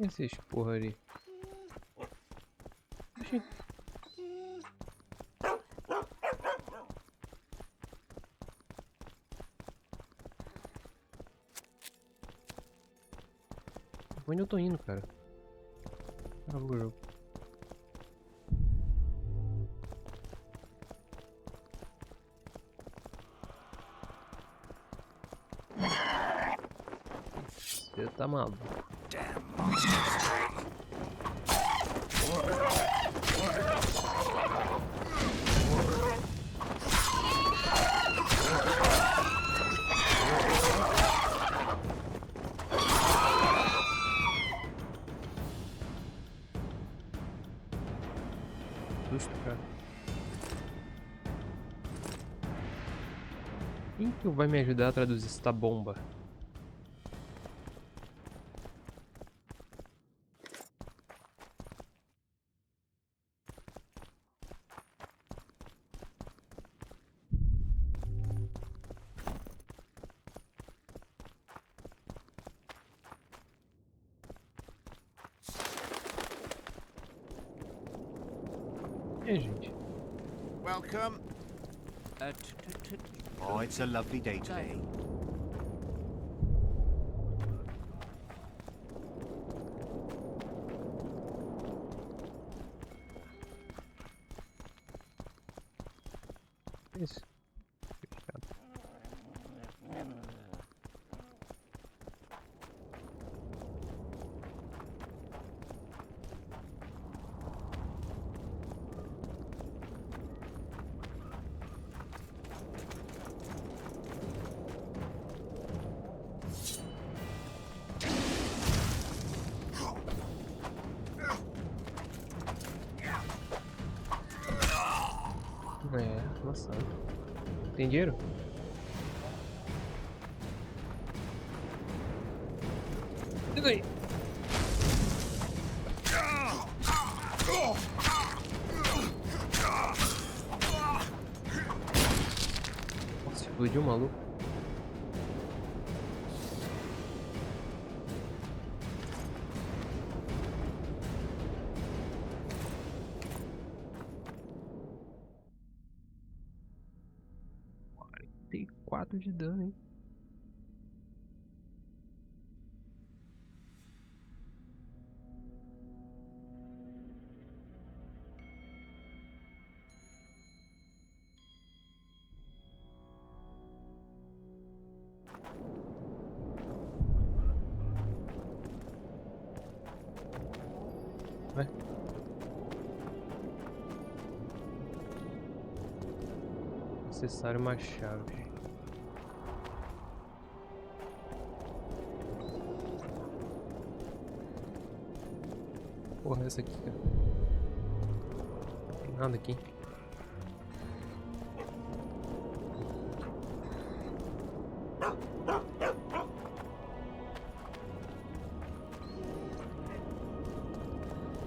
E esses porra ali? Oxi. Onde eu tô indo, cara? Acabou o jogo. Você tá maluco. Susto, cara. Quem que vai me ajudar a traduzir essa bomba? E aí, gente? Welcome. Oh, it's a lovely day today. Isso. É, nossa. Tem dinheiro? Pega aí. Nossa, explodiu o maluco. Tem 4 de dano, hein? Vai. Necessário uma chave. Porra, essa aqui, cara. Não tem nada aqui.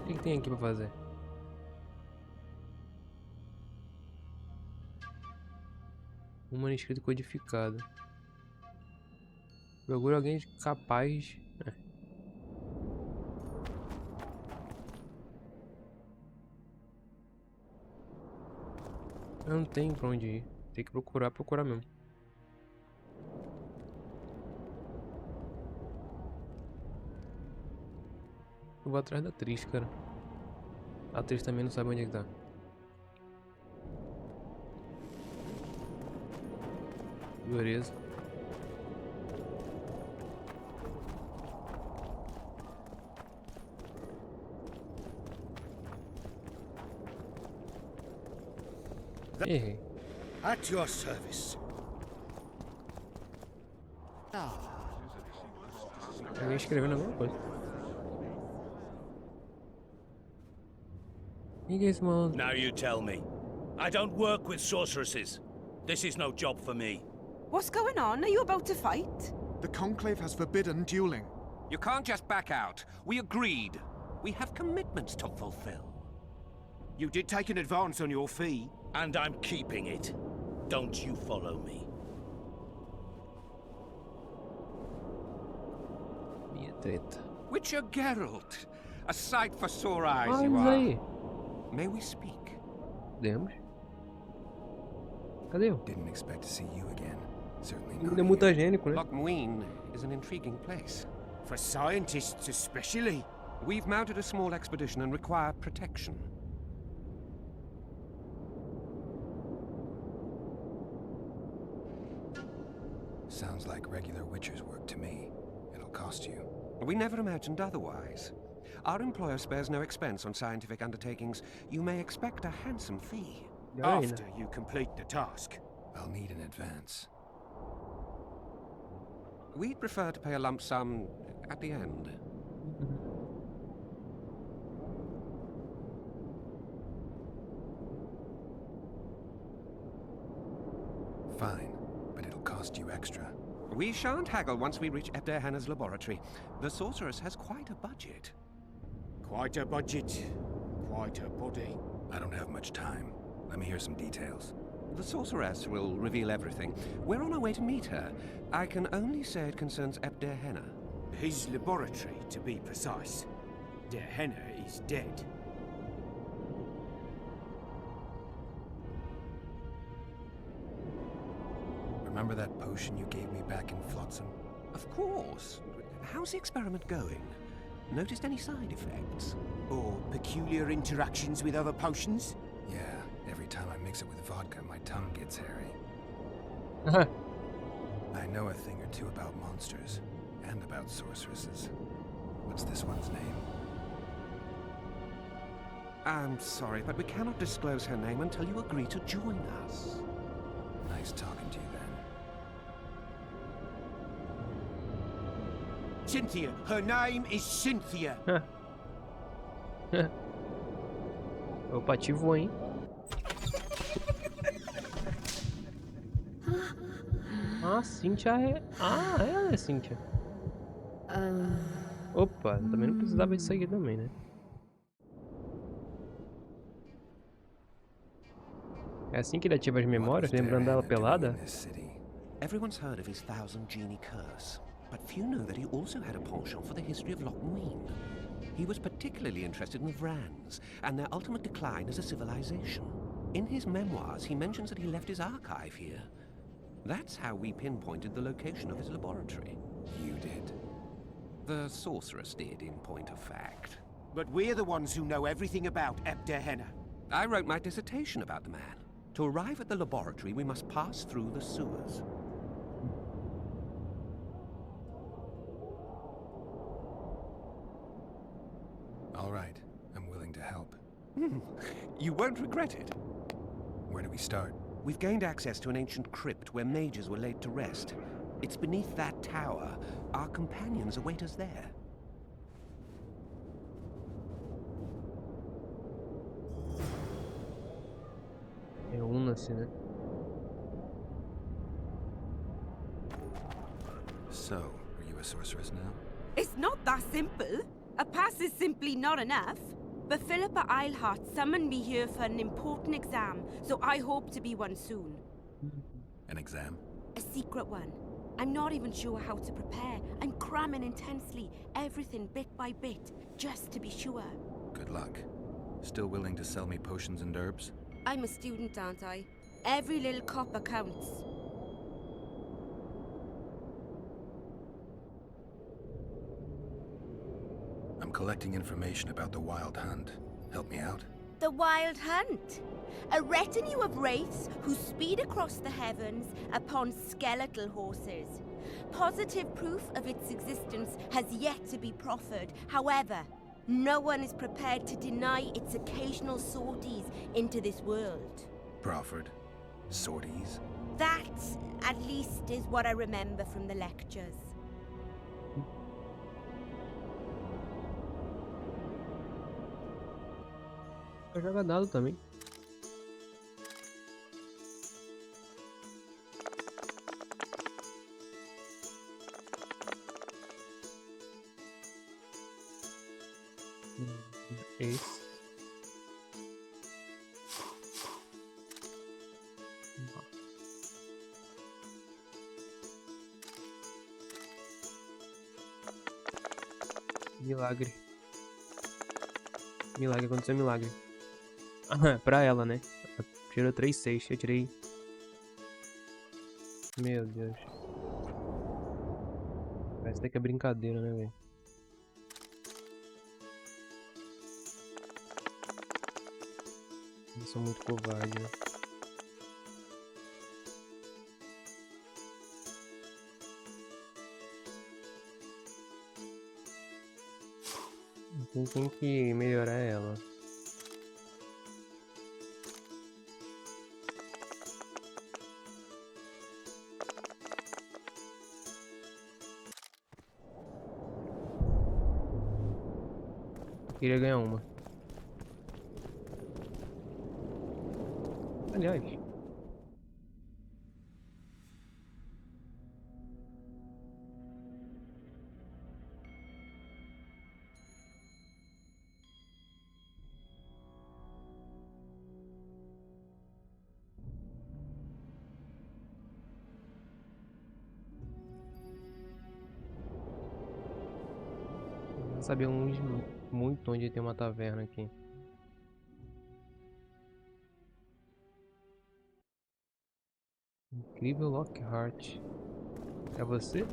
O que tem aqui pra fazer? Um manuscrito codificado. Procura alguém capaz. Eu não tenho pra onde ir. Tem que procurar mesmo. Eu vou atrás da atriz, cara. A atriz também não sabe onde é que tá. Beleza. Errei. At your service. Alguém escrevendo alguma coisa. Quem que é esse maluco? Now you tell me. I don't work with sorceresses. This is no job for me. What's going on? Are you about to fight? The Conclave has forbidden dueling. You can't just back out. We agreed. We have commitments to fulfill. You did take an advance on your fee. And I'm keeping it. Don't you follow me. Minha treta. Witcher Geralt. A sight for sore eyes Ah, you eles are. aí. May we speak? Podemos. Cadê eu? Didn't expect to see you again. Certainly Ele not é here. mutagênico, né? Lochmuin is an intriguing place. For scientists especially. We've mounted a small expedition and require protection. Sounds like regular Witcher's work to me. It'll cost you. We never imagined otherwise. Our employer spares no expense on scientific undertakings. You may expect a handsome fee. After you complete the task. I'll need an advance. We'd prefer to pay a lump sum at the end. Fine, but it'll cost you extra. We shan't haggle once we reach Ebderhenna's laboratory. The sorceress has quite a budget. Quite a budget. Quite a body. I don't have much time. Let me hear some details. The sorceress will reveal everything. We're on our way to meet her. I can only say it concerns Ebderhenna. His laboratory, to be precise. Der Henna is dead. Remember that potion you gave me back in Flotsam? Of course. How's the experiment going? Noticed any side effects? Or peculiar interactions with other potions? Yeah, every time I mix it with vodka, my tongue gets hairy. I know a thing or two about monsters, and about sorceresses. What's this one's name? I'm sorry, but we cannot disclose her name until you agree to join us. Nice talking to you then. Cynthia. Her name is Cynthia. Opa, ativou, hein? Ah, Cynthia é... Ah, ela é Cynthia. Opa, também não precisava disso aqui também, né? É assim que ele ativa as memórias, lembrando dela pelada? Everyone's heard of his thousand genie curse, but few know that he also had a penchant for the history of Lochmuin. He was particularly interested in the Vrans and their ultimate decline as a civilization. In his memoirs, he mentions that he left his archive here. That's how we pinpointed the location of his laboratory. You did. The sorceress did, in point of fact. But we're the ones who know everything about Ebderhenna. I wrote my dissertation about the man. To arrive at the laboratory, we must pass through the sewers. All right, I'm willing to help. You won't regret it. Where do we start? We've gained access to an ancient crypt where mages were laid to rest. It's beneath that tower. Our companions await us there. Reúna-se, né? So, are you a sorceress now? It's not that simple. A pass is simply not enough. But Philippa Eilhart summoned me here for an important exam, so I hope to be one soon. An exam? A secret one. I'm not even sure how to prepare. I'm cramming intensely, everything bit by bit, just to be sure. Good luck. Still willing to sell me potions and herbs? I'm a student, aren't I? Every little copper counts. I'm collecting information about the Wild Hunt. Help me out? The Wild Hunt. A retinue of wraiths who speed across the heavens upon skeletal horses. Positive proof of its existence has yet to be proffered. However, no one is prepared to deny its occasional sorties into this world. Proffered? Sorties? That, at least, is what I remember from the lectures. Eu jogo dado também. Esse. Milagre. Milagre, aconteceu milagre. Ah, pra ela, né? Ela tirou 3,6, eu tirei... Meu Deus. Parece até que é brincadeira, né, velho? Eu sou muito covarde, né? Quem tem que melhorar é ela. Eu queria ganhar uma. Aliás. Sabia muito onde tem uma taverna aqui. Incrível Lockhart. É você?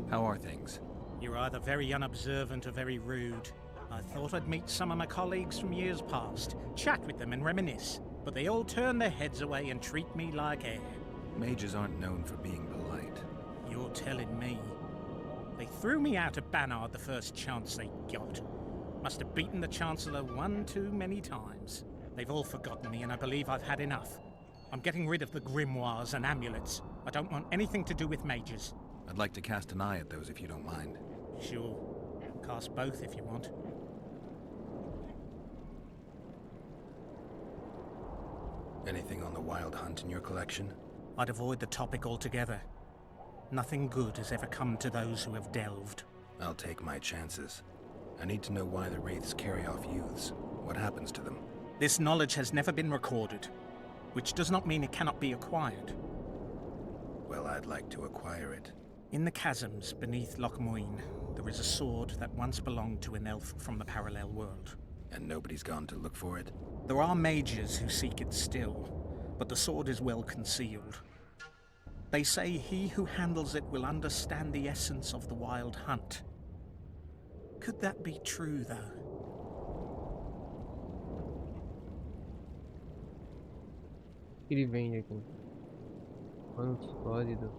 How are things? You're either very unobservant or very rude. I thought I'd meet some of my colleagues from years past, chat with them and reminisce, but they all turn their heads away and treat me like air. Mages aren't known for being polite. You're telling me. They threw me out of Banard the first chance they got. Must have beaten the Chancellor one too many times. They've all forgotten me and I believe I've had enough. I'm getting rid of the grimoires and amulets. I don't want anything to do with mages. I'd like to cast an eye at those if you don't mind. Sure. Cast both if you want. Anything on the wild hunt in your collection? I'd avoid the topic altogether. Nothing good has ever come to those who have delved. I'll take my chances. I need to know why the wraiths carry off youths. What happens to them? This knowledge has never been recorded, which does not mean it cannot be acquired. Well, I'd like to acquire it. In the chasms beneath Loch Muin, there is a sword that once belonged to an elf from the parallel world. And nobody's gone to look for it? There are mages who seek it still, but the sword is well concealed. They say he who handles it will understand the essence of the wild hunt. Could that be true, though? Ele vende aqui. Mano sólido.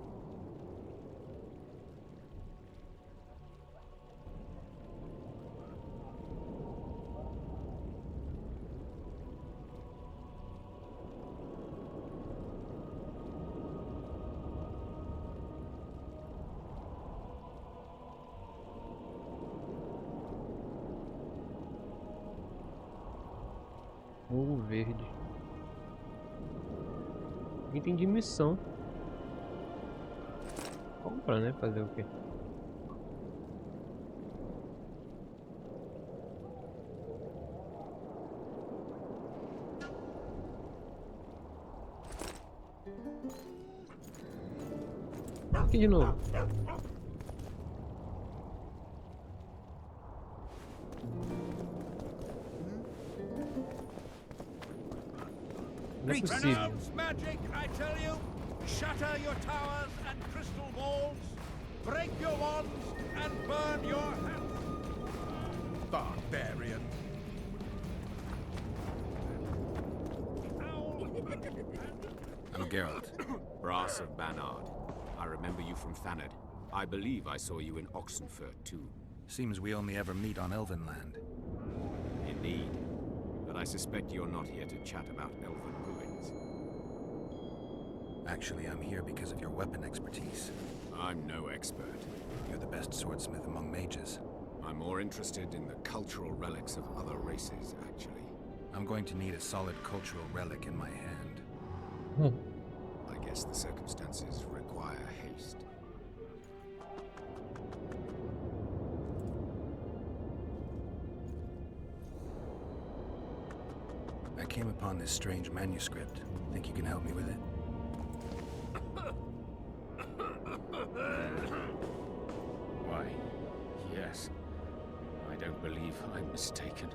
Verde. Item de missão. Compra, né? Fazer o quê? Aqui de novo. Não é possível. Pronounce magic, I tell you! Shatter your towers and crystal walls! Break your wands and burn your hands! Barbarian! I'm Geralt. Brass of Banard. I remember you from Thanad. I believe I saw you in Oxenfurt, too. Seems we only ever meet on Elvenland. Indeed. But I suspect you're not here to chat about Elven ruins. Actually, I'm here because of your weapon expertise. I'm no expert. You're the best swordsmith among mages. I'm more interested in the cultural relics of other races, actually. I'm going to need a solid cultural relic in my hand. I guess the circumstances require haste. I came upon this strange manuscript. Think you can help me with it? Why, yes. I I don't believe I'm mistaken.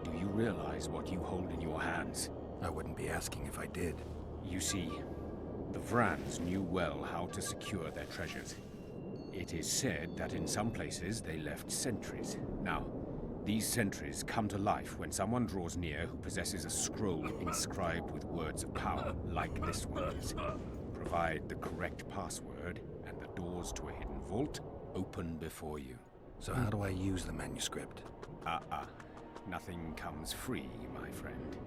Do you realize what you hold in your hands? I wouldn't be asking if I did. You see, the Vrans knew well how to secure their treasures. It is said that in some places they left sentries. Now, these sentries come to life when someone draws near who possesses a scroll inscribed with words of power, like this one is. Provide the correct password, and the doors to a hidden vault open before you. So how do I use the manuscript? Nothing comes free, my friend.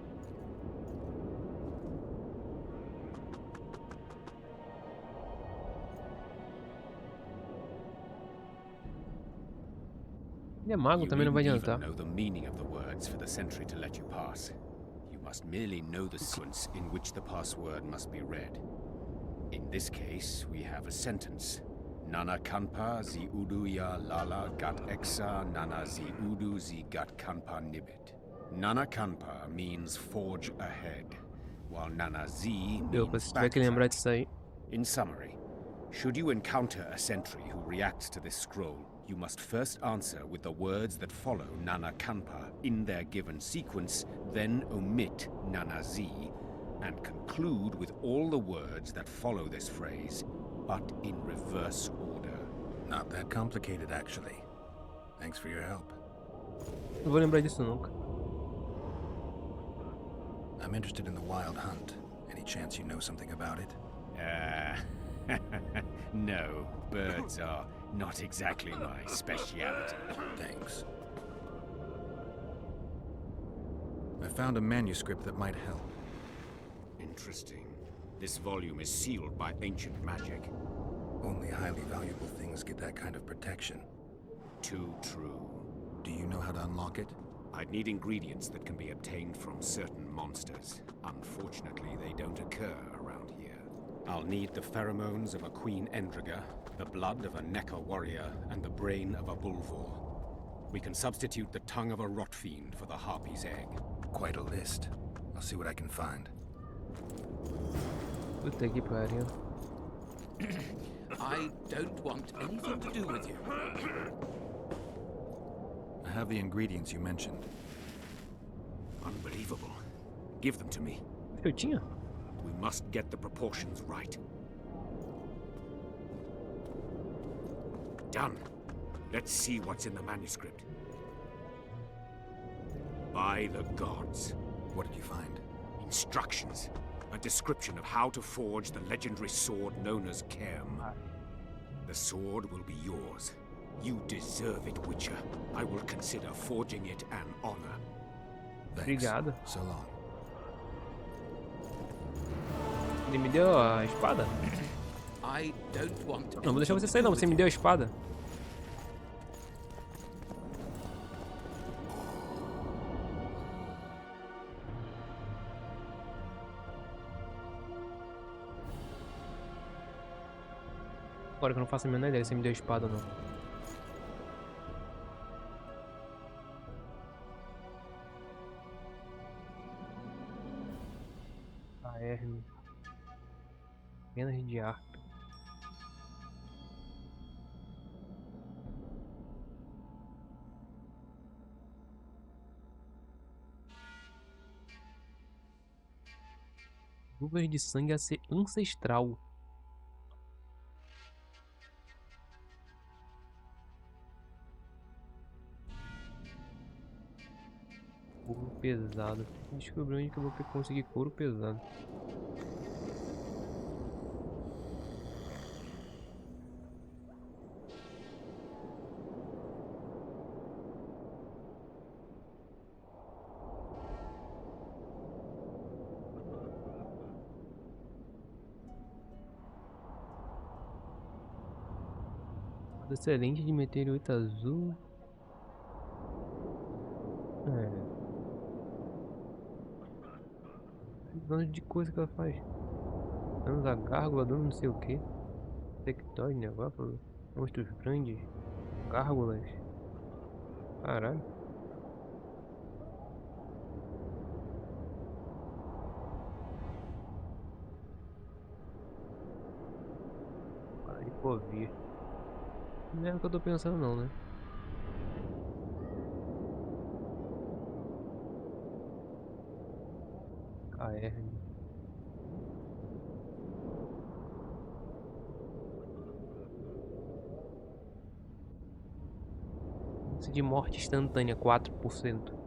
Ele é mago, You também não vai needn't adiantar. even know the meaning of the words for the sentry to let you pass. You must merely know the sequence in which the password must be read. In this case, we have a sentence. Nana kanpa zi udu ya lala gat exa nana zi udu zi gat kanpa nibit. Nana kanpa means forge ahead, while nana zi Opa, means se tiver que lembrar backtrack. disso aí. In summary, should you encounter a sentry who reacts to this scroll, you must first answer with the words that follow Nana Kanpa in their given sequence, then omit Nana Z, and conclude with all the words that follow this phrase, but in reverse order. Not that complicated, actually. Thanks for your help. Não vou lembrar disso nunca. I'm interested in the Wild Hunt. Any chance you know something about it? No, birds are not exactly my speciality. Thanks. I found a manuscript that might help. Interesting. This volume is sealed by ancient magic. Only highly valuable things get that kind of protection. Too true. Do you know how to unlock it? I'd need ingredients that can be obtained from certain monsters. Unfortunately, they don't occur around here. I'll need the pheromones of a Queen Endriga, the blood of a Necker warrior, and the brain of a Bulvor. We can substitute the tongue of a rot fiend for the harpy's egg. Quite a list. I'll see what I can find. Puta que pariu. I don't want anything to do with you. I have the ingredients you mentioned. Unbelievable. Give them to me. Eu tinha? We must get the proportions right. Done. Let's see what's in the manuscript. By the gods. What did you find? Instructions. A description of how to forge the legendary sword known as Kerm. The sword will be yours. You deserve it, Witcher. I will consider forging it an honor. Thanks. Obrigado. So long. Ele me deu a espada? I don't want. Não vou deixar você sair não, você me deu a espada. Agora que eu não faço a menor ideia se você me deu a espada ou não. A Hermes. Penas de harpa. Luvas de sangue ancestral. Couro pesado. Descobri onde que eu vou conseguir couro pesado. Excelente de meteorito azul. Dano de coisa que ela faz. Danos da gárgula, dano não sei o que. Sectóide, negócio. Monstros grandes. Gárgulas. Caralho. Para de covir. Não é o que eu tô pensando não, né? hernia. Índice de morte instantânea 4%.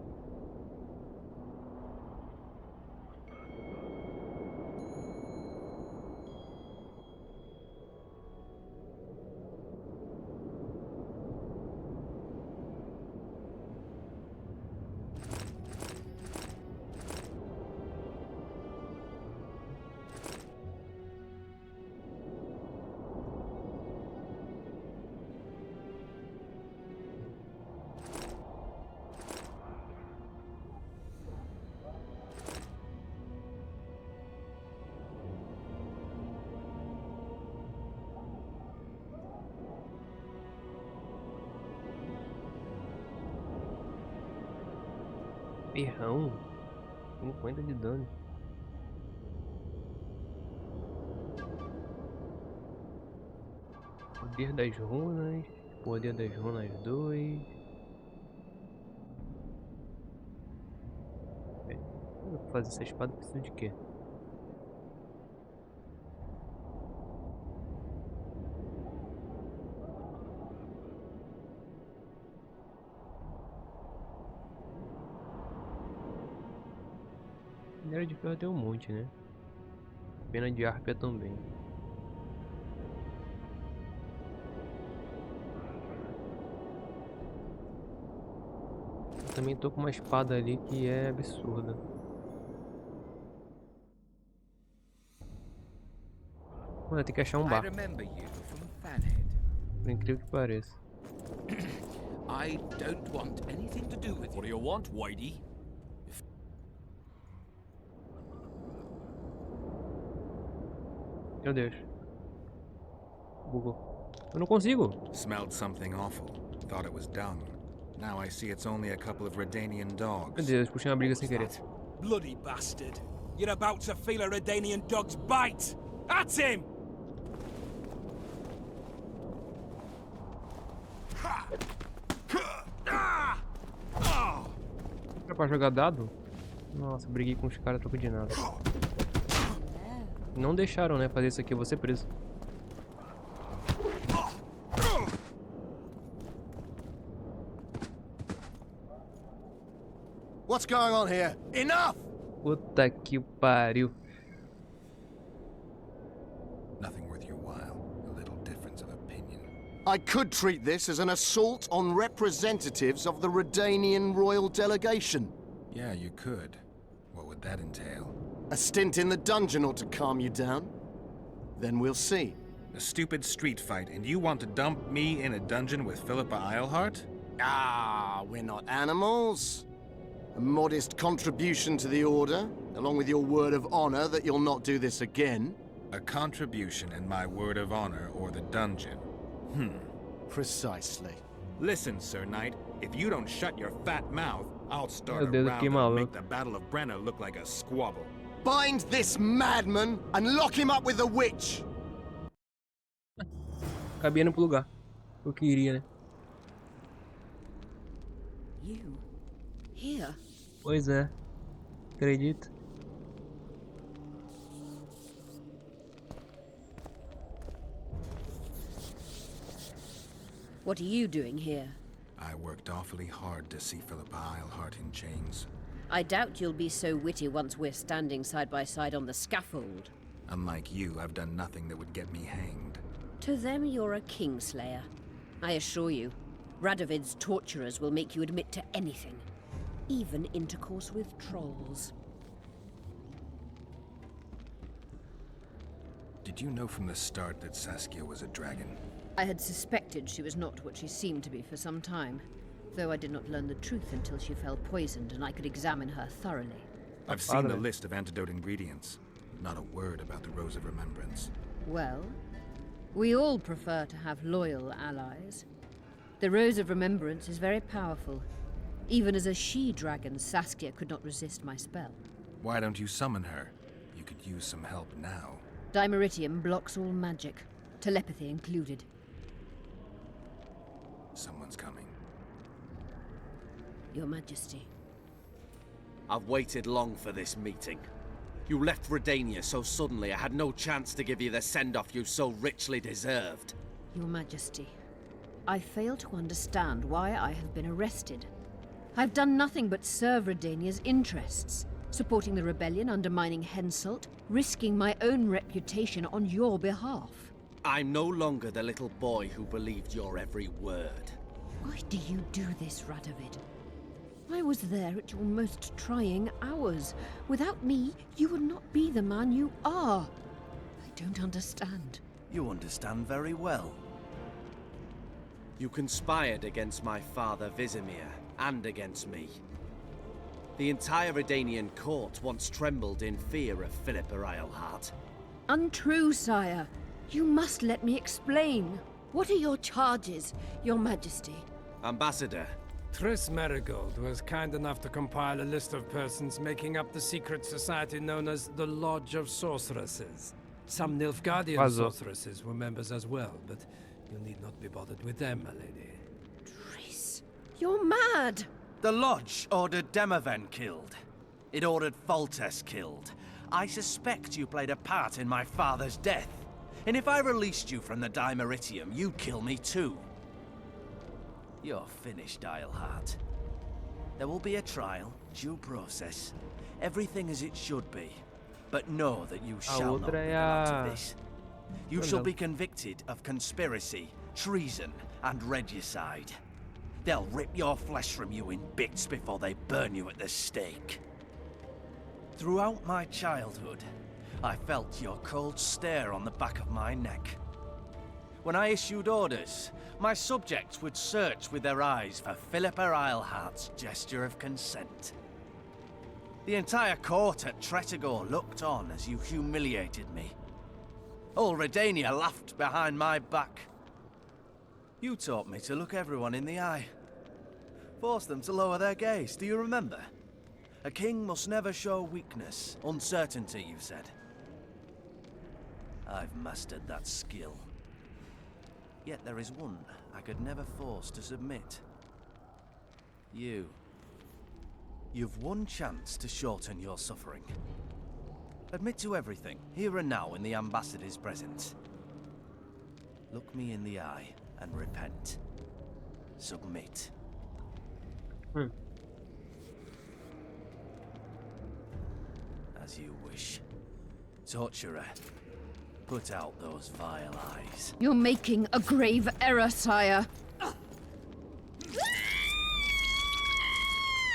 Ferrão, 50 de dano. Poder das runas. Poder das runas 2. Pra fazer essa espada preciso de quê? Minério de ferro tem um monte, né? Pena de árpia também. Eu também tô com uma espada ali que é absurda. Mano, tem que achar um I bar. remember you from Fanhead. Por incrível que pareça. I don't want anything to do with you. What do you want, Whitey? Meu Deus. Bugou. Eu não consigo. Smelled something awful. Thought it was dung. Now I see it's only a couple of Redanian Meu dogs. Deus, puxei uma briga sem querer. Bloody bastard. You're about to feel a Redanian dog's bite. That's him! Era pra jogar dado? Nossa, briguei com os caras a troco de nada. Não deixaram, né, fazer isso aqui, eu vou ser preso. What's going on here? Enough! Puta que pariu. Nothing worth your while. A little difference of opinion. I could treat this as an assault on representatives of the Redanian royal delegation. Yeah, you could. What would that entail? A stint in the dungeon ought to calm you down. Then we'll see. A stupid street fight, and you want to dump me in a dungeon with Philippa Eilhart? Ah, we're not animals. A modest contribution to the Order, along with your word of honor that you'll not do this again. A contribution and my word of honor or the dungeon. Precisely. Listen, Sir Knight, if you don't shut your fat mouth, I'll start Meu a Deus, round que that'll maluco. make the Battle of Brenna look like a squabble. Bind this madman and lock him up with the witch! Cabia indo pro lugar. Eu queria, né? You? Here? Pois é. Acredito. What are you doing here? I worked awfully hard to see Philippa Eilhart in chains. I doubt you'll be so witty once we're standing side by side on the scaffold. Unlike you, I've done nothing that would get me hanged. To them, you're a kingslayer. I assure you, Radovid's torturers will make you admit to anything. Even intercourse with trolls. Did you know from the start that Saskia was a dragon? I had suspected she was not what she seemed to be for some time, though I did not learn the truth until she fell poisoned and I could examine her thoroughly. I've seen the list of antidote ingredients. Not a word about the Rose of Remembrance. Well, we all prefer to have loyal allies. The Rose of Remembrance is very powerful. Even as a she-dragon, Saskia could not resist my spell. Why don't you summon her? You could use some help now. Dimeritium blocks all magic, telepathy included. Someone's coming. Your Majesty. I've waited long for this meeting. You left Redania so suddenly I had no chance to give you the send-off you so richly deserved. Your Majesty, I fail to understand why I have been arrested. I've done nothing but serve Redania's interests, supporting the rebellion, undermining Henselt, risking my own reputation on your behalf. I'm no longer the little boy who believed your every word. Why do you do this, Radovid? I was there at your most trying hours. Without me, you would not be the man you are. I don't understand. You understand very well. You conspired against my father Vizimir, and against me. The entire Redanian court once trembled in fear of Philippa Eilhart. Untrue, sire. You must let me explain. What are your charges, your Majesty? Ambassador. Triss Merigold was kind enough to compile a list of persons making up the secret society known as the Lodge of Sorceresses. Some Nilfgaardian sorceresses were members as well, but you need not be bothered with them, my lady. Triss, you're mad! The Lodge ordered Demaven killed. It ordered Foltest killed. I suspect you played a part in my father's death. And if I released you from the Dimeritium, you'd kill me too. You're finished, Eilhart. There will be a trial, due process, everything as it should be. But know that you shall not be out of this. You shall be convicted of conspiracy, treason, and regicide. They'll rip your flesh from you in bits before they burn you at the stake. Throughout my childhood, I felt your cold stare on the back of my neck. When I issued orders, my subjects would search with their eyes for Philippa Eilhart's gesture of consent. The entire court at Tretogor looked on as you humiliated me. All Redania laughed behind my back. You taught me to look everyone in the eye. Forced them to lower their gaze, do you remember? A king must never show weakness, uncertainty, you said. I've mastered that skill. Yet there is one I could never force to submit. You. You've one chance to shorten your suffering. Admit to everything, here and now in the Ambassador's presence. Look me in the eye and repent. Submit. As you wish. Torturer, put out those vile eyes. You're making a grave error, sire.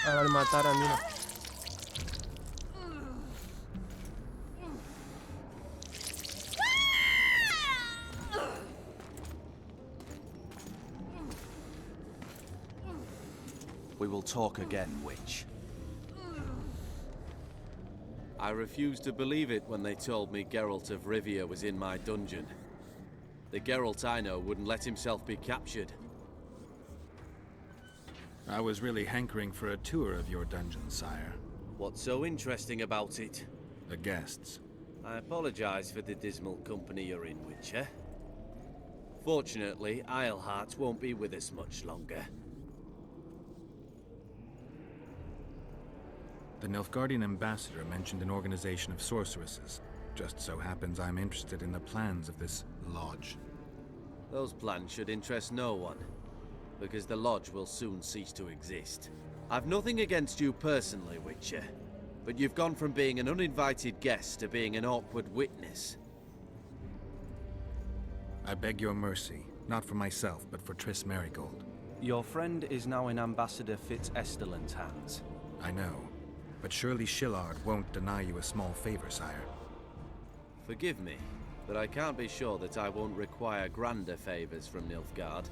Caralho, mataram a mina. We will talk again, witch. I refused to believe it when they told me Geralt of Rivia was in my dungeon. The Geralt I know wouldn't let himself be captured. I was really hankering for a tour of your dungeon, sire. What's so interesting about it? The guests. I apologize for the dismal company you're in, Witcher. Fortunately, Eilhart won't be with us much longer. The Nilfgaardian ambassador mentioned an organization of sorceresses. Just so happens I'm interested in the plans of this lodge. Those plans should interest no one, because the lodge will soon cease to exist. I've nothing against you personally, Witcher, but you've gone from being an uninvited guest to being an awkward witness. I beg your mercy, not for myself, but for Triss Merigold. Your friend is now in Ambassador Fitz-Estelin's hands. I know, but surely Shillard won't deny you a small favor, sire. Forgive me, but I can't be sure that I won't require grander favors from Nilfgaard.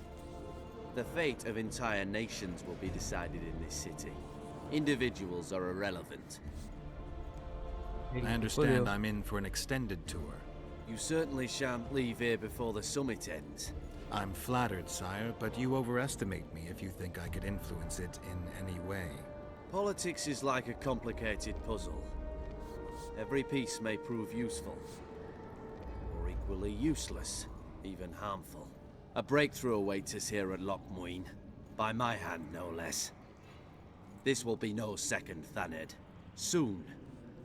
The fate of entire nations will be decided in this city. Individuals are irrelevant. I understand I'm in for an extended tour. You certainly shan't leave here before the summit ends. I'm flattered, sire, but you overestimate me if you think I could influence it in any way. Politics is like a complicated puzzle. Every piece may prove useful, or equally useless, even harmful. A breakthrough awaits us here at Lochmuin, by my hand no less. This will be no second Thaned. Soon,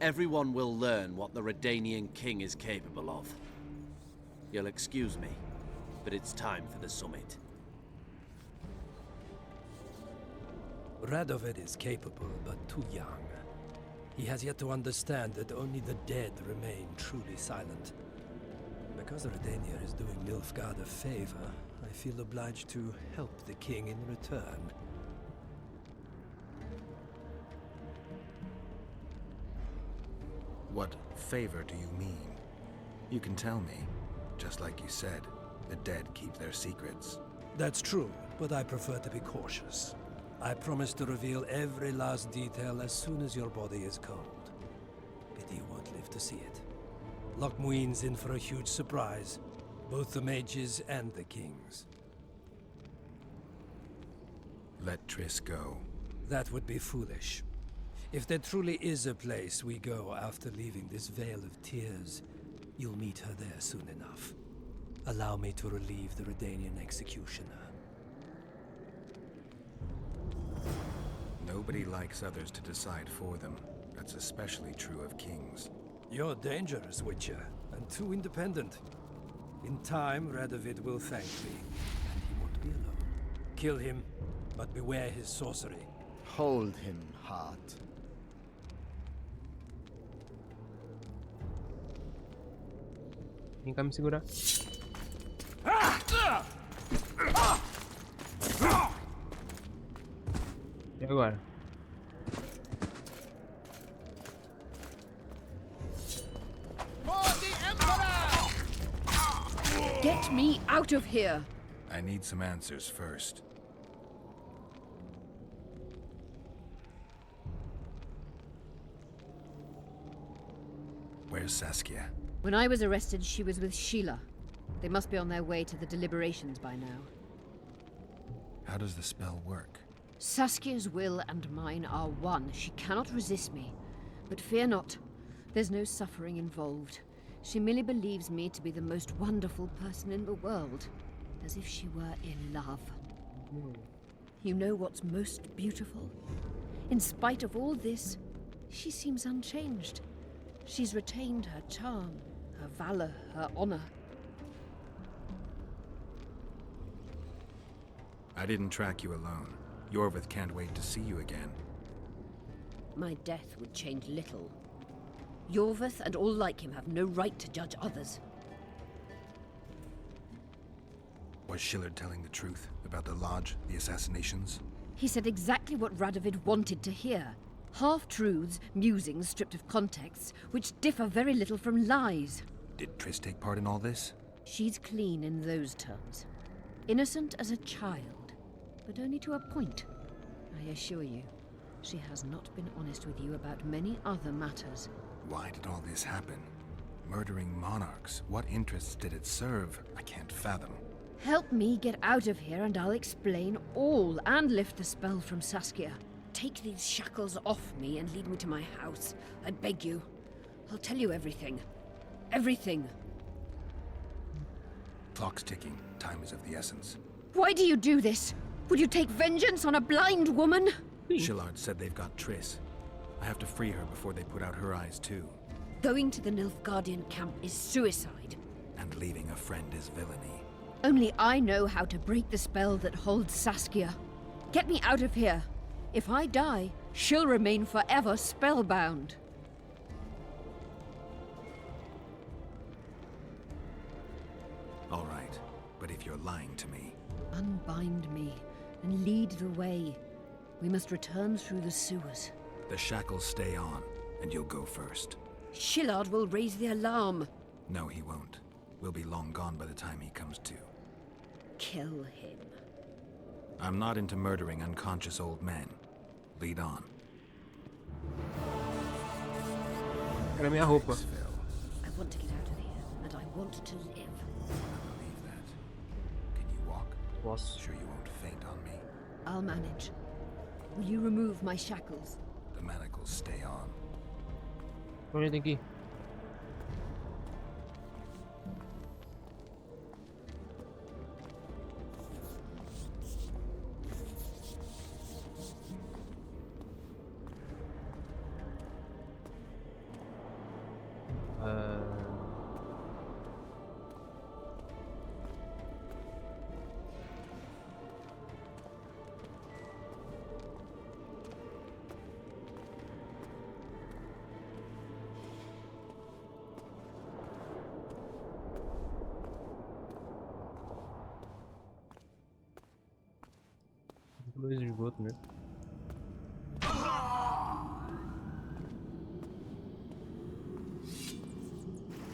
Everyone will learn what the Redanian king is capable of. You'll excuse me, but it's time for the summit. Radovid is capable, but too young. He has yet to understand that only the dead remain truly silent. Because Redania is doing Nilfgaard a favor, I feel obliged to help the king in return. What favor do you mean? You can tell me. Just like you said, the dead keep their secrets. That's true, but I prefer to be cautious. I promise to reveal every last detail as soon as your body is cold. Pity you won't live to see it. Lochmuin's in for a huge surprise. Both the mages and the kings. Let Triss go. That would be foolish. If there truly is a place we go after leaving this Vale of Tears, you'll meet her there soon enough. Allow me to relieve the Redanian executioner. Nobody likes others to decide for them. That's especially true of kings. You're dangerous, Witcher, and too independent. In time, Radovid will thank me, and he won't be alone. Kill him, but beware his sorcery. Hold him, heart. Vem cá me segurar. E agora? Get me out of here! I need some answers first. Where's Saskia? When I was arrested, she was with Sheila. They must be on their way to the deliberations by now. How does the spell work? Saskia's will and mine are one. She cannot resist me. But fear not. There's no suffering involved. She merely believes me to be the most wonderful person in the world. As if she were in love. You know what's most beautiful? In spite of all this, she seems unchanged. She's retained her charm, her valor, her honor. I didn't track you alone. Yorvith can't wait to see you again. My death would change little. Yorvith and all like him have no right to judge others. Was Shillard telling the truth about the Lodge, the assassinations? He said exactly what Radovid wanted to hear. Half-truths, musings stripped of context, which differ very little from lies. Did Triss take part in all this? She's clean in those terms. Innocent as a child, but only to a point. I assure you, she has not been honest with you about many other matters. Why did all this happen? Murdering monarchs, what interests did it serve? I can't fathom. Help me get out of here and I'll explain all and lift the spell from Saskia. Take these shackles off me and lead me to my house. I beg you. I'll tell you everything. Everything. Clock's ticking. Time is of the essence. Why do you do this? Would you take vengeance on a blind woman? Shillard said they've got Triss. I have to free her before they put out her eyes too. Going to the Nilfgaardian camp is suicide. And leaving a friend is villainy. Only I know how to break the spell that holds Saskia. Get me out of here. If I die, she'll remain forever spellbound. All right, but if you're lying to me... Unbind me and lead the way. We must return through the sewers. The shackles stay on, and you'll go first. Shillard will raise the alarm. No, he won't. We'll be long gone by the time he comes to. Kill him. I'm not into murdering unconscious old men. Lead on. Era minha roupa. I want to get out of here, and I want to live. I believe that. Can you walk? Posso. Sure you won't faint on me? I'll manage. Will you remove my shackles? The manacles stay on. Onde tem que ir? Dois esgotos, né?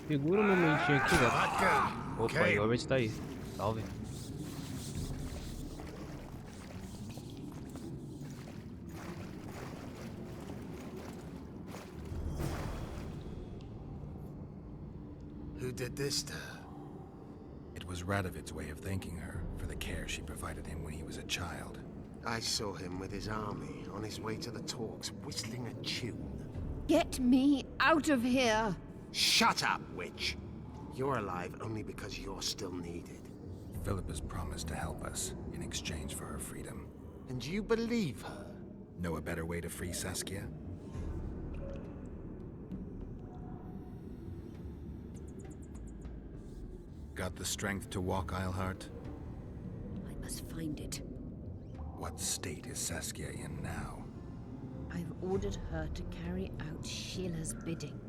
Segura um momentinho aqui, velho. Opa, aí, o Robert tá aí. Salve. Who did this to her? It was Radovid's way of thanking her for the care she provided him when he was a child. I saw him with his army on his way to the talks, whistling a tune. Get me out of here! Shut up, witch! You're alive only because you're still needed. Philippa's promised to help us in exchange for her freedom. And you believe her? Know a better way to free Saskia? Got the strength to walk, Eilhart? I must find it. What state is Saskia in now? I've ordered her to carry out Sheila's bidding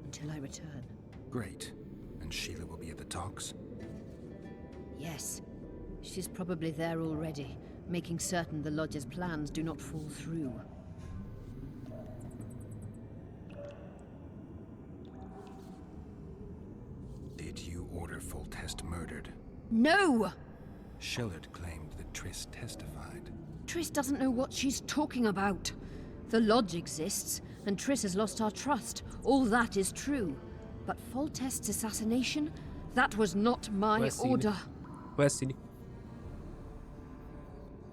until I return. Great. And Sheila will be at the talks? Yes. She's probably there already, making certain the Lodge's plans do not fall through. Did you order Foltest murdered? No! Shillard claimed that Triss testified. Triss doesn't know what she's talking about. The Lodge exists, and Triss has lost our trust. All that is true. But Foltest's assassination? That was not my order. Wesley.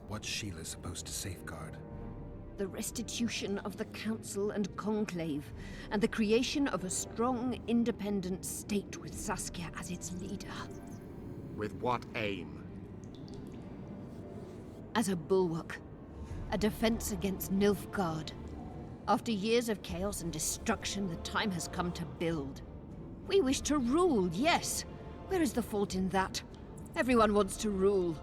What's Sheila supposed to safeguard? The restitution of the Council and Conclave, and the creation of a strong, independent state with Saskia as its leader. With what aim? As a bulwark. A defense against Nilfgaard. After years of chaos and destruction, the time has come to build. We wish to rule, yes. Where is the fault in that? Everyone wants to rule.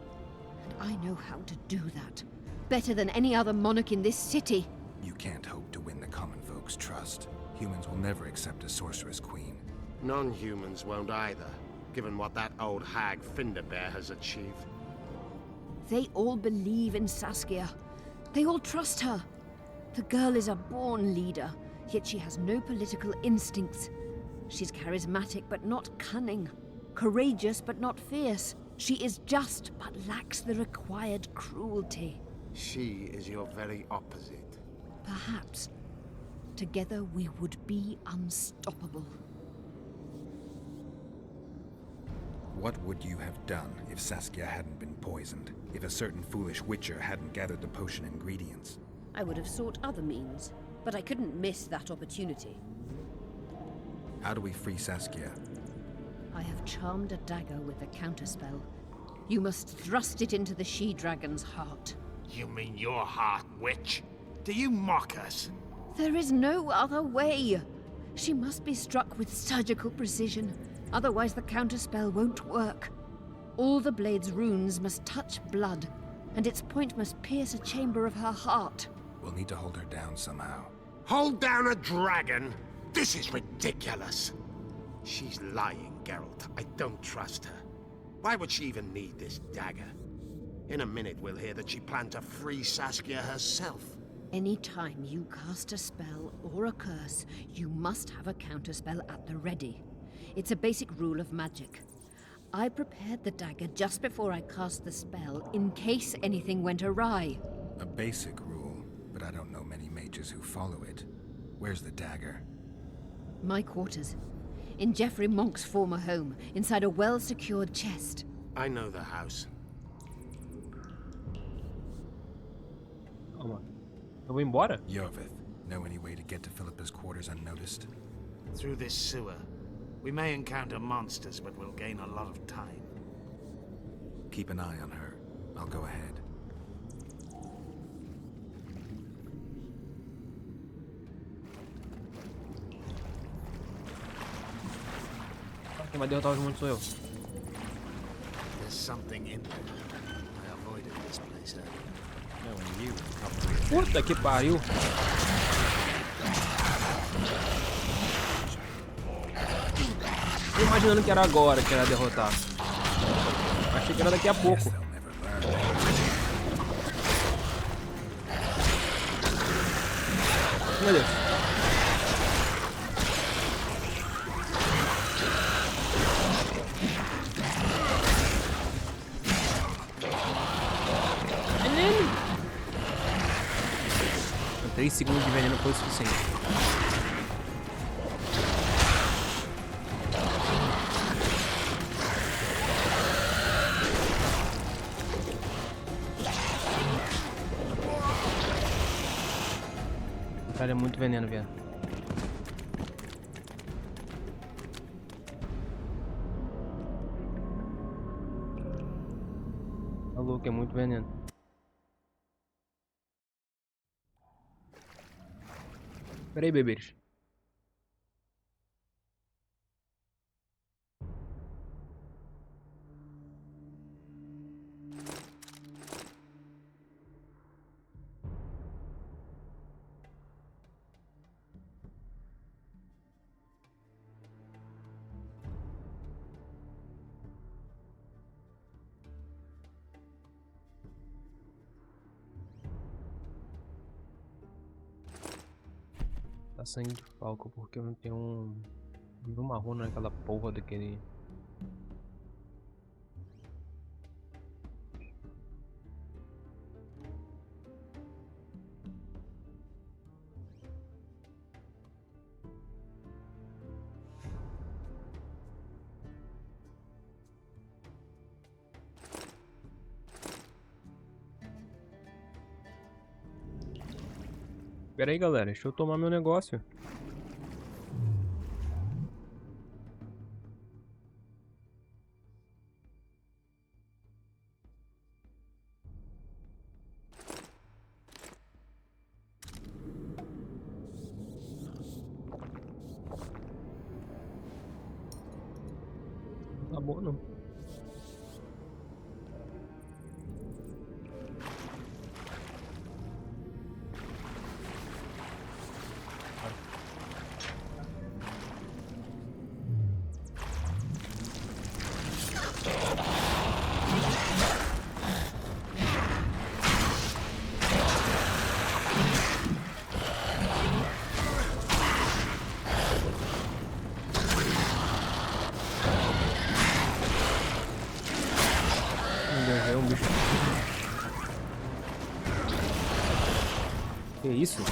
And I know how to do that. Better than any other monarch in this city. You can't hope to win the common folk's trust. Humans will never accept a sorceress queen. Non-humans won't either, given what that old hag Finderbear has achieved. They all believe in Saskia. They all trust her. The girl is a born leader, yet she has no political instincts. She's charismatic but not cunning. Courageous but not fierce. She is just but lacks the required cruelty. She is your very opposite. Perhaps. Together we would be unstoppable. What would you have done if Saskia hadn't been poisoned? If a certain foolish witcher hadn't gathered the potion ingredients? I would have sought other means, but I couldn't miss that opportunity. How do we free Saskia? I have charmed a dagger with a counterspell. You must thrust it into the she-dragon's heart. You mean your heart, witch? Do you mock us? There is no other way. She must be struck with surgical precision, otherwise the counterspell won't work. All the blade's runes must touch blood, and its point must pierce a chamber of her heart. We'll need to hold her down somehow. Hold down a dragon? This is ridiculous. She's lying, Geralt. I don't trust her. Why would she even need this dagger? In a minute we'll hear that she planned to free Saskia herself. Any time you cast a spell or a curse, you must have a counterspell at the ready. It's a basic rule of magic. I prepared the dagger just before I cast the spell, in case anything went awry. A basic rule, but I don't know many mages who follow it. Where's the dagger? My quarters. In Geoffrey Monk's former home, inside a well-secured chest. I know the house. Calma. Eu vou embora? Yorvith, know any way to get to Philippa's quarters unnoticed? Through this sewer. We may encounter monsters, but we'll gain a lot of time. Keep an eye on her. I'll go ahead. Quem vai derrotar os monstros sou eu. There's something in there. I avoided this place earlier. Knowing you, Puta que pariu! Tô imaginando que era agora que era derrotar. Achei que era daqui a pouco. Meu Deus. Veneno! 3 segundos de veneno foi o suficiente. Cara, é muito veneno, velho. Tá louco, é muito veneno. Pera aí, bebês. Tá sangue de falco porque eu não tenho um nível marrom naquela porra daquele. Pera aí, galera, deixa eu tomar meu negócio. Tá bom, não. É um bicho. Que isso?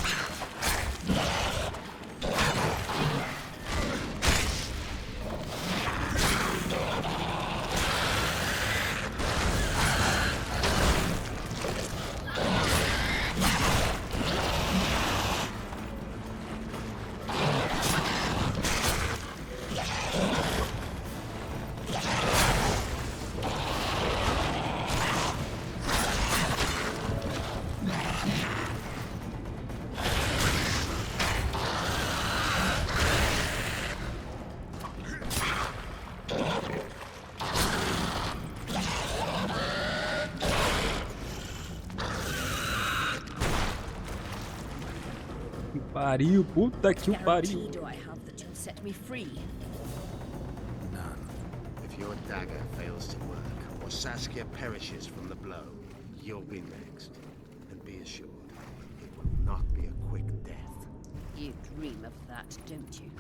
Que pariu, puta que o pariu. Do I have that you'll set me free? If your dagger fails to work, or Saskia perishes from the blow, you'll be next. And be assured, it will not be a quick death. You dream of that, don't you?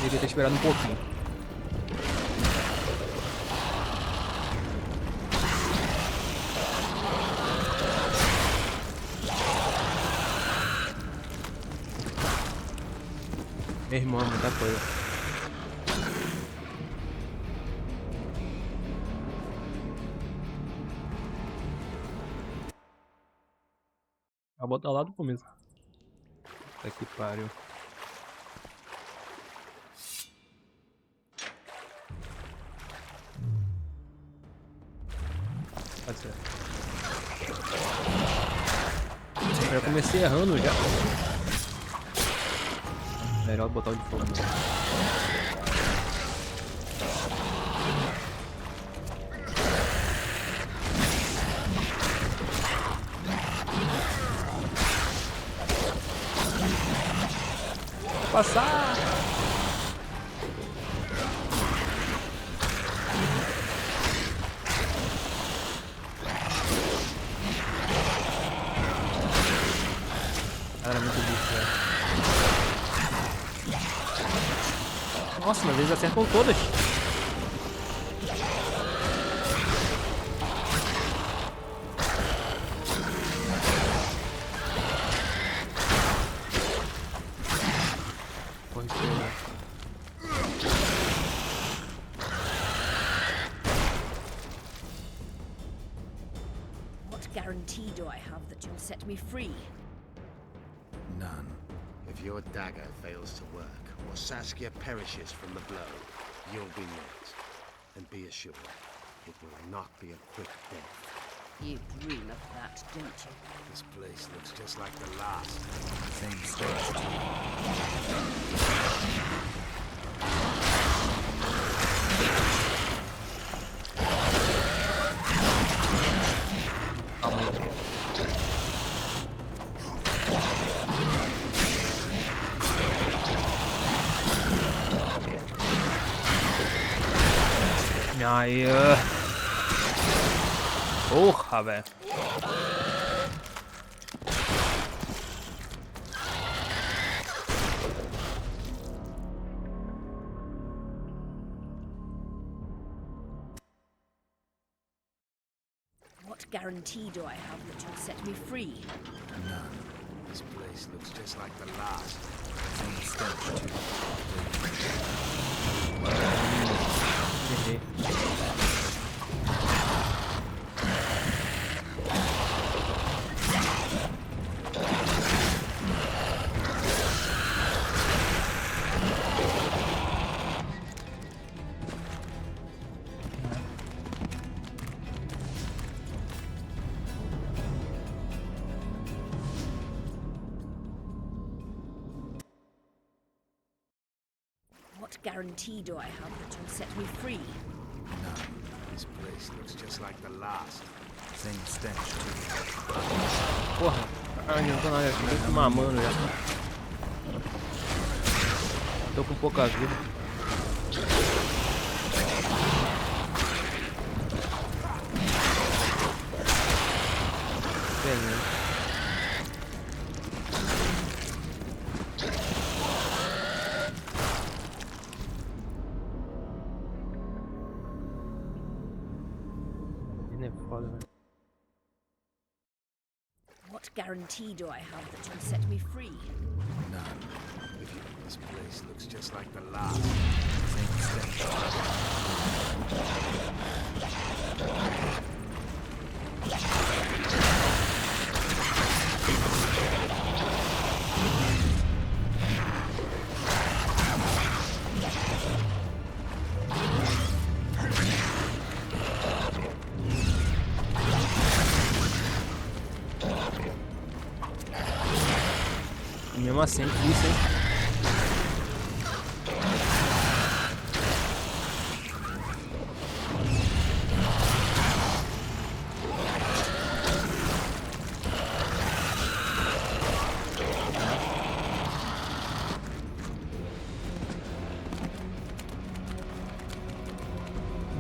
Devia ter esperado um pouquinho. Meu irmão, muita coisa. Vou botar lá do começo. Puta que pariu. Tá certo. Eu já comecei errando já. Melhor botar o de fogo mesmo. passar. Cara, muito bicho, velho. Nossa, mas eles acertam todas. What guarantee do I have that you'll set me free? None. If your dagger fails to work, or Saskia perishes from the blow, you'll be next. And be assured, it will not be a quick death. You dream of that, don't you? This place looks just like the last. Same stage. Aí, porra, velho. What guarantee do I have that you'll set me free? None. This place looks just like the last. Same stench, too. What guarantee do I have that you'll set me free? None. This place looks just like the last. Same stench, too. Porra, não adiantou nada aqui, tô mamando já. Tô com pouca vida. Beleza. É foda, velho. What guarantee do I have that you'll set me free? None. This place looks just like the last. Same stench. Mesmo assim, difícil, hein?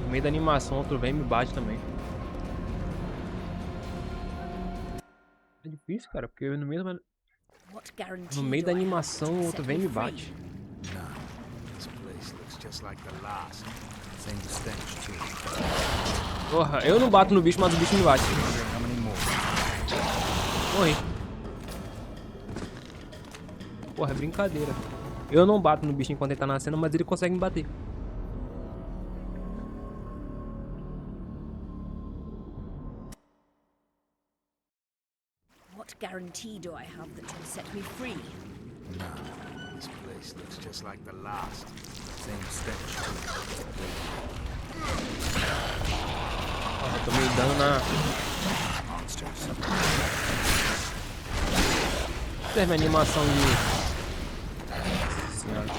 No meio da animação, outro vem e me bate também. É difícil, cara, porque no meio da... No meio da animação, o outro vem e me bate. Porra, eu não bato no bicho, mas o bicho me bate. Morri. Porra, é brincadeira. Eu não bato no bicho enquanto ele tá nascendo, mas ele consegue me bater. What guarantee do I have that you'll set me free? None. This place looks just like the last. Same stench. Tô me dando na... Monsters. Serve a animação de... Nossa senhora.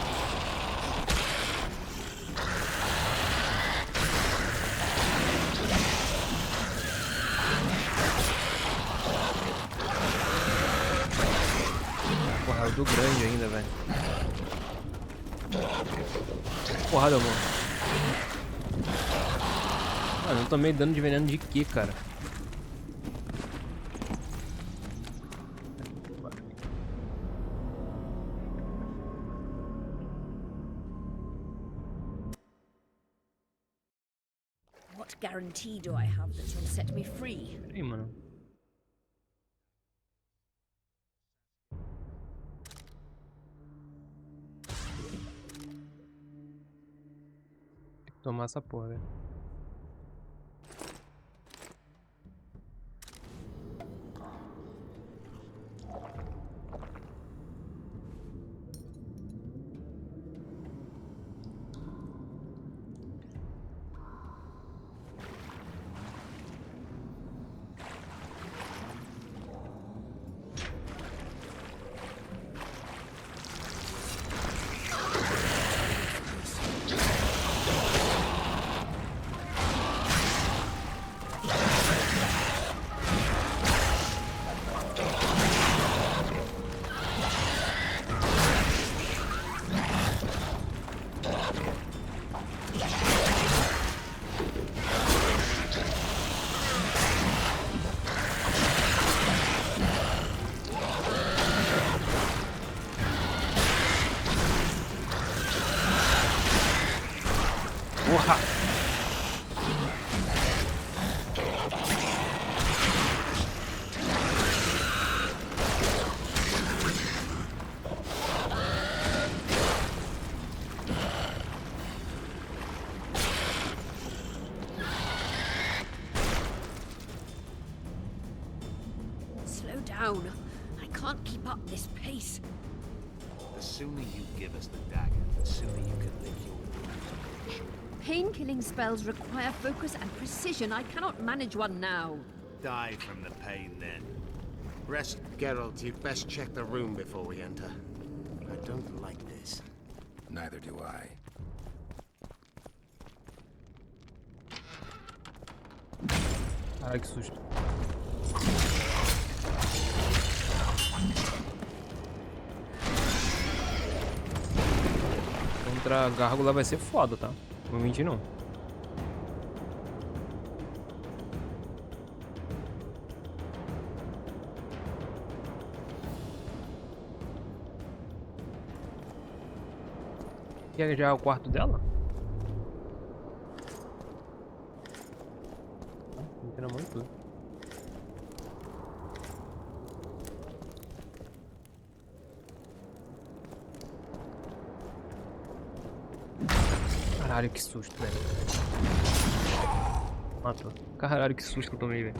Porra, é o do grande ainda, velho. Porrada, mano. Mano, eu tomei dano de veneno de quê, cara? What guarantee do I have that you'll set me free? Peraí, mano. Tem que tomar essa porra, velho. Porra! Slow down. I can't keep up this pace. The sooner you give us the dagger, the sooner you can lick your wounds. Pain-killing spells require focus and precision. I cannot manage one now. Die from the pain, then. Rest, Geralt, you'd best check the room before we enter. I don't like this. Neither do I. Caralho, que susto. Contra a gárgula vai ser foda, tá? Não vou mentir, não. Quer já o quarto dela? Tem na mão e tudo. Caralho, que susto, velho. Matou. Caralho, que susto que eu tomei, velho.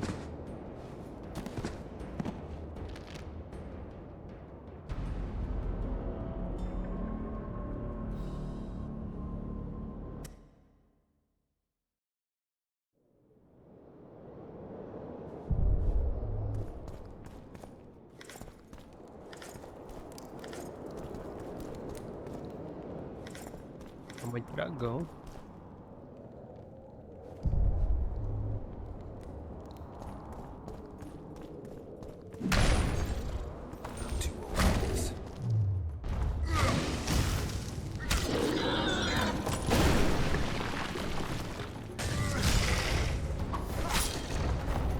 Tamanho de dragão.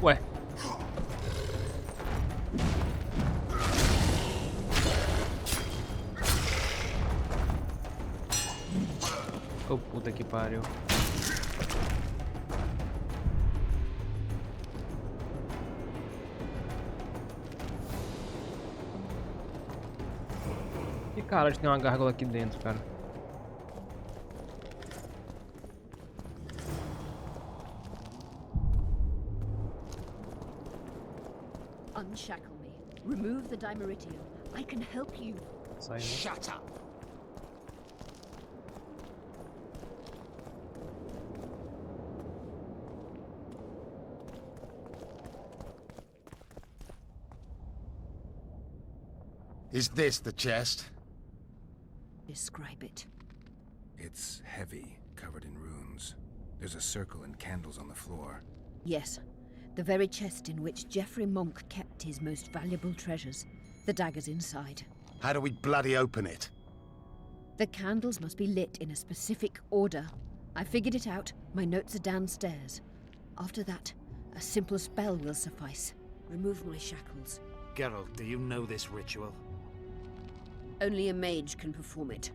Ué. Oh, puta que pariu. Que caralho, tem uma gárgula aqui dentro, cara. Unshackle me. Remove the dimeritium. I can help you. Sai, né? Shut up! Is this the chest? Describe it. It's heavy, covered in runes. There's a circle and candles on the floor. Yes. The very chest in which Geoffrey Monk kept his most valuable treasures. The dagger's inside. How do we bloody open it? The candles must be lit in a specific order. I figured it out. My notes are downstairs. After that, a simple spell will suffice. Remove my shackles. Geralt, do you know this ritual? Only a mage can perform it.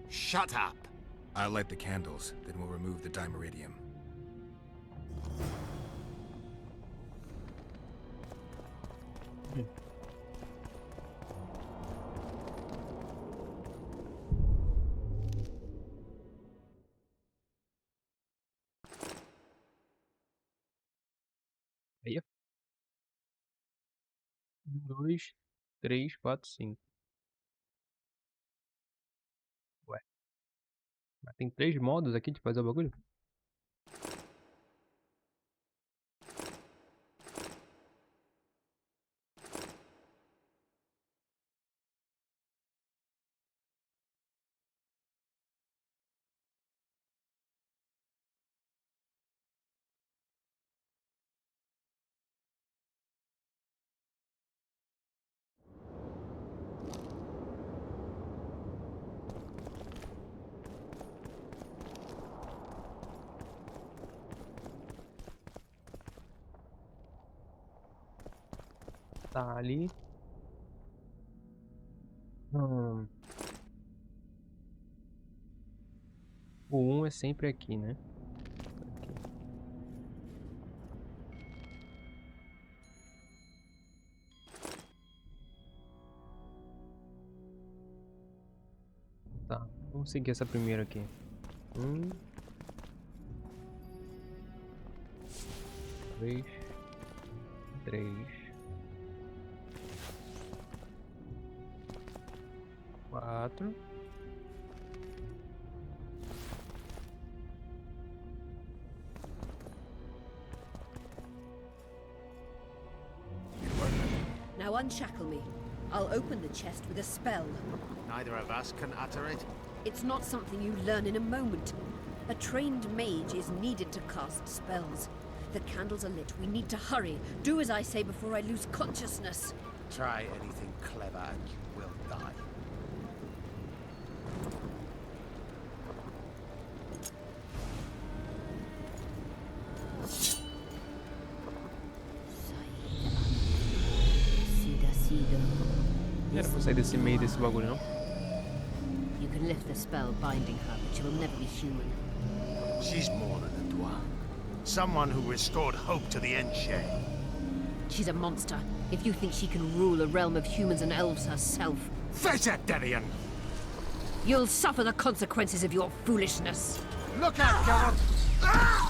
Shut up! I'll light the candles, then we'll remove the dimeridium. Aí, ó. 1, 2, 3, 4, 5. Ué. Mas tem 3 modos aqui de fazer o bagulho? Tá ali. O 1 é sempre aqui, né? Aqui. Tá, vamos seguir essa primeira aqui. 1, 2, 3, 4. Now unshackle me. I'll open the chest with a spell. Neither of us can utter it. It's not something you learn in a moment. A trained mage is needed to cast spells. The candles are lit. We need to hurry. Do as I say before I lose consciousness. Try anything clever and you will die. Não era pra sair desse meio desse bagulho, não? You can lift the spell binding her, but she will never be human. She's more than a dwarf. Someone who restored hope to the Enche. She's a monster. If you think she can rule a realm of humans and elves herself... Face it, Devian! You'll suffer the consequences of your foolishness. Look out, Geralt! Ah!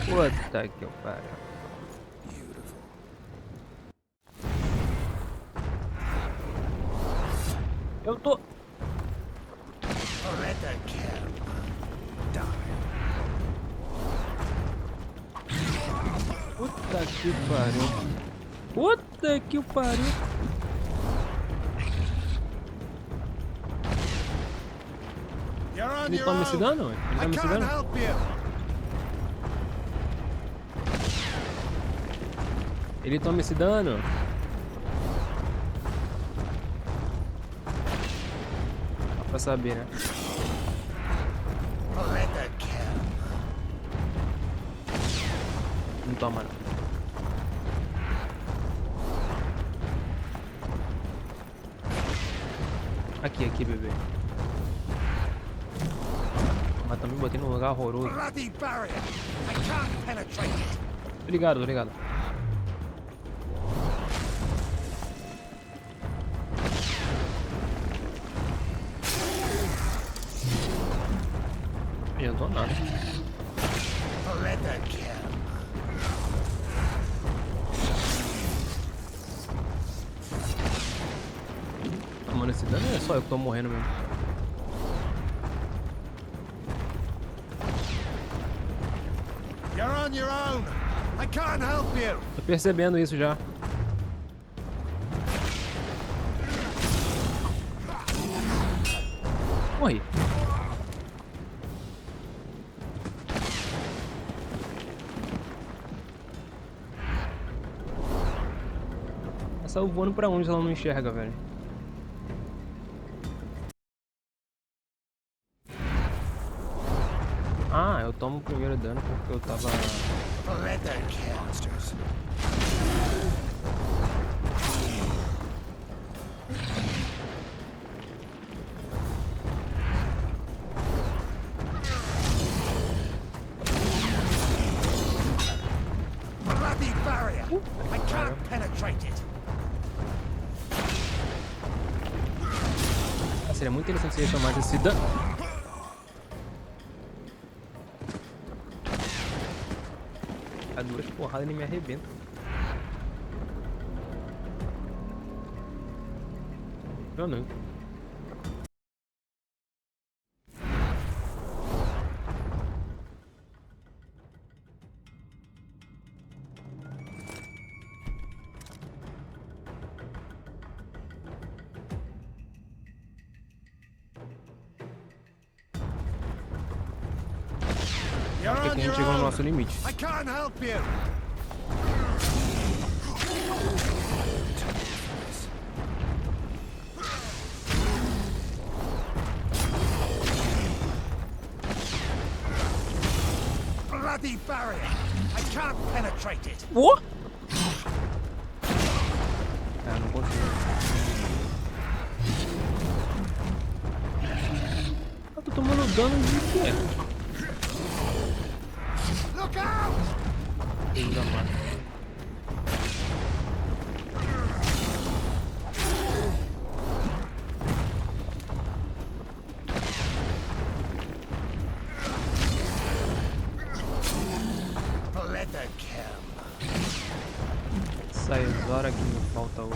Puta que pariu. Eu tô... Puta que pariu. Puta que pariu. Ele toma esse dano? Ele toma esse dano? Ele toma esse dano? Dá pra saber, né? Não toma, não. Aqui, aqui, bebê. Mas também botei num lugar horroroso. Obrigado, obrigado. Eu não tô nada. Mano, esse dano é só eu que tô morrendo mesmo. You're on your own. I can't help you. Tô percebendo isso já. Morri. saiu voando pra onde se ela não enxerga, velho? Ah, eu tomo o primeiro dano porque eu tava... Monsters. Bloody barrier! I can't penetrate it! Ah, seria muito interessante se ele tomasse esse dano. A duas porradas ele me arrebenta. Eu não. Acho que aqui a gente chegou no nosso limite. I can't help you! Bloody barrier! I can't penetrate it! What? Ah, não consigo. Eu tô tomando dano de quê? Look out! Filho da mãe. Leather cam. Sai agora que me falta o...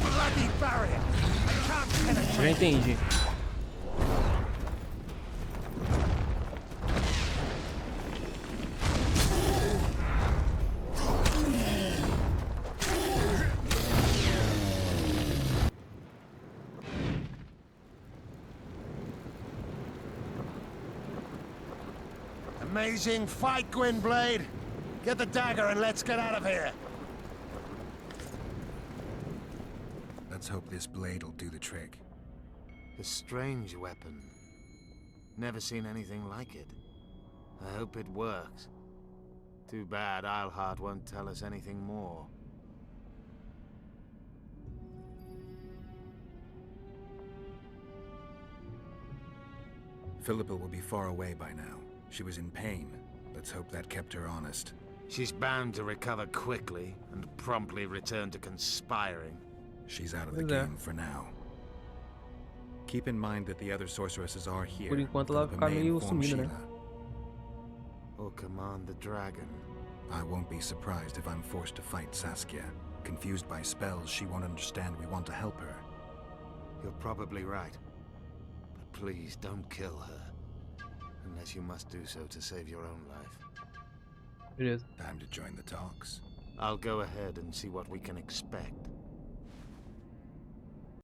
Bloody barrier! I can't penetrate. Já entendi. Amazing fight, Gwynblade! Get the dagger and let's get out of here! Let's hope this blade will do the trick. A strange weapon. Never seen anything like it. I hope it works. Too bad Eilhart won't tell us anything more. Philippa will be far away by now. She was in pain. Let's hope that kept her honest. She's bound to recover quickly and promptly return to conspiring. She's out of the game for now. Keep in mind that the other sorceresses are here. Por enquanto ela vai ficar meio sumida, né? Or command the dragon. I won't be surprised if I'm forced to fight Saskia. Confused by spells, she won't understand we want to help her. You're probably right. But please don't kill her. Unless you must do so to save your own life. Beleza. Time to join the talks. I'll go ahead and see what we can expect.